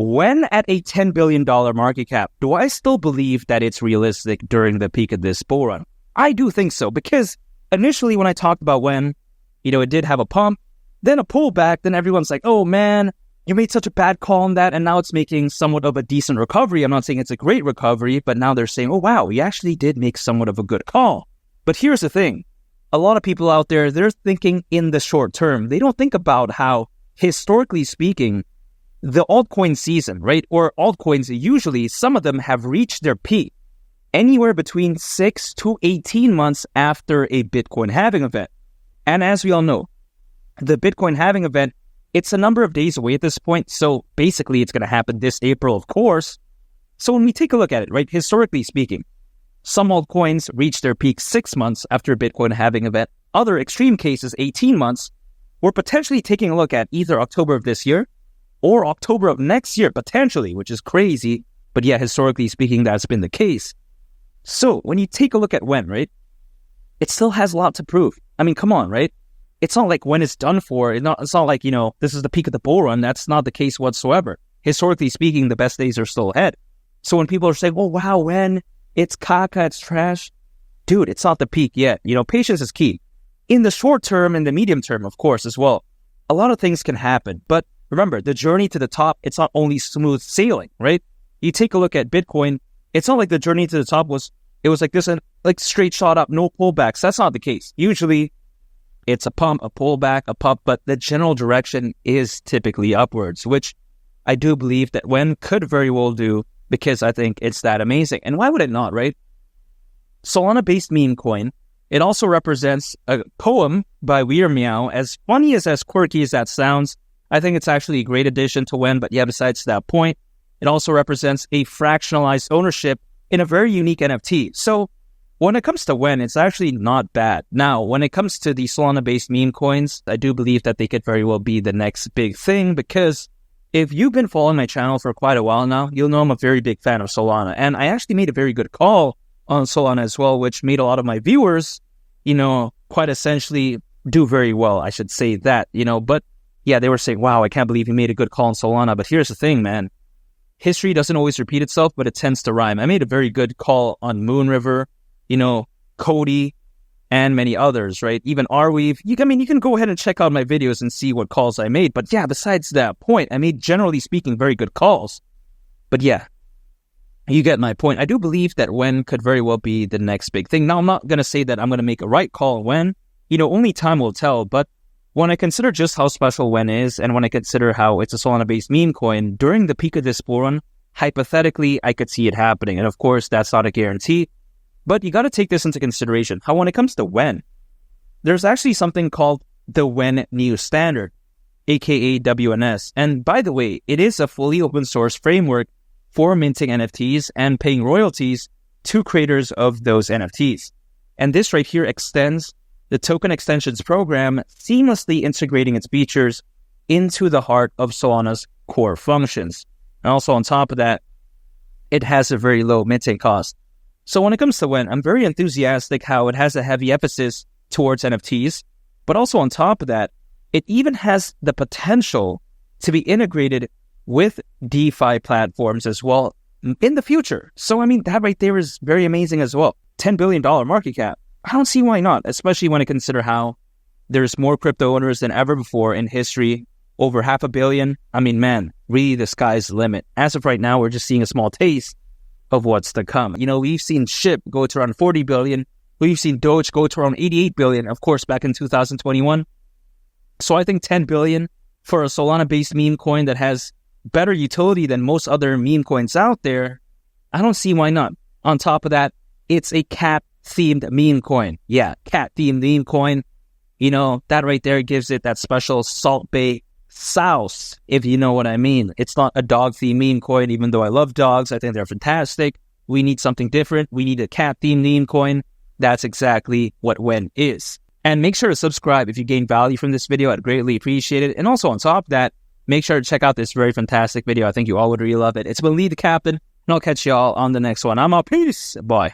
when at a $10 billion market cap, do I still believe that it's realistic during the peak of this bull run? I do think so, because initially when I talked about when, it did have a pump, then a pullback, then everyone's like, oh man, you made such a bad call on that, and now it's making somewhat of a decent recovery. I'm not saying it's a great recovery, but now they're saying, oh wow, you actually did make somewhat of a good call. But here's the thing. A lot of people out there, they're thinking in the short term. They don't think about how, historically speaking, the altcoin season, right? Or altcoins, usually some of them have reached their peak anywhere between 6 to 18 months after a Bitcoin halving event. And as we all know, the Bitcoin halving event, it's a number of days away at this point. So basically it's going to happen this April, of course. So when we take a look at it, right, historically speaking, some altcoins reach their peak 6 months after a Bitcoin halving event. Other extreme cases, 18 months. We're potentially taking a look at either October of this year or October of next year, potentially, which is crazy. But yeah, historically speaking, that's been the case. So when you take a look at when, right, it still has a lot to prove. I mean, come on, right? It's not like when it's done for. It's not like, this is the peak of the bull run. That's not the case whatsoever. Historically speaking, the best days are still ahead. So when people are saying, oh, wow, when it's caca, it's trash. Dude, it's not the peak yet. Patience is key. In the short term and the medium term, of course, as well, a lot of things can happen. But remember, the journey to the top, it's not only smooth sailing, right? You take a look at Bitcoin, it's not like the journey to the top was like this, like straight shot up, no pullbacks. That's not the case. Usually it's a pump, a pullback, a pump, but the general direction is typically upwards, which I do believe that when could very well do, because I think it's that amazing. And why would it not, right? Solana-based meme coin, it also represents a poem by Weir Meow. As funny as quirky as that sounds, I think it's actually a great addition to when, but yeah, besides that point, it also represents a fractionalized ownership in a very unique NFT. So when it comes to when, it's actually not bad. Now, when it comes to the Solana-based meme coins, I do believe that they could very well be the next big thing, because if you've been following my channel for quite a while now, you'll know I'm a very big fan of Solana. And I actually made a very good call on Solana as well, which made a lot of my viewers, quite essentially do very well. I should say that, but yeah, they were saying, wow, I can't believe you made a good call on Solana. But here's the thing, man. History doesn't always repeat itself, but it tends to rhyme. I made a very good call on Moonriver, Cody, and many others, right? Even Arweave. You can go ahead and check out my videos and see what calls I made. But yeah, besides that point, I made, generally speaking, very good calls. But yeah, you get my point. I do believe that when could very well be the next big thing. Now, I'm not going to say that I'm going to make a right call when. Only time will tell. But when I consider just how special when is, and when I consider how it's a Solana-based meme coin, during the peak of this bull run, hypothetically, I could see it happening. And of course, that's not a guarantee. But you got to take this into consideration. How when it comes to when, there's actually something called the When New Standard, aka WNS. And by the way, it is a fully open source framework for minting NFTs and paying royalties to creators of those NFTs. And this right here extends the token extensions program, seamlessly integrating its features into the heart of Solana's core functions. And also on top of that, it has a very low minting cost. So when it comes to when, I'm very enthusiastic how it has a heavy emphasis towards NFTs, but also on top of that, it even has the potential to be integrated with DeFi platforms as well in the future. So that right there is very amazing as well. $10 billion market cap. I don't see why not, especially when I consider how there's more crypto owners than ever before in history, over 500 million. Man, really the sky's the limit. As of right now, we're just seeing a small taste of what's to come. We've seen SHIB go to around 40 billion. We've seen Doge go to around 88 billion, of course, back in 2021. So I think 10 billion for a Solana-based meme coin that has better utility than most other meme coins out there, I don't see why not. On top of that, it's a cat-themed meme coin. Yeah, cat-themed meme coin. That right there gives it that special Salt Bae sauce, if you know what I mean. It's not a dog-themed meme coin, even though I love dogs. I think they're fantastic. We need something different. We need a cat-themed meme coin. That's exactly what When is. And make sure to subscribe if you gain value from this video. I'd greatly appreciate it. And also on top of that, make sure to check out this very fantastic video. I think you all would really love it. It's been Lee the Captain, and I'll catch y'all on the next one. I'm out. Peace. Bye.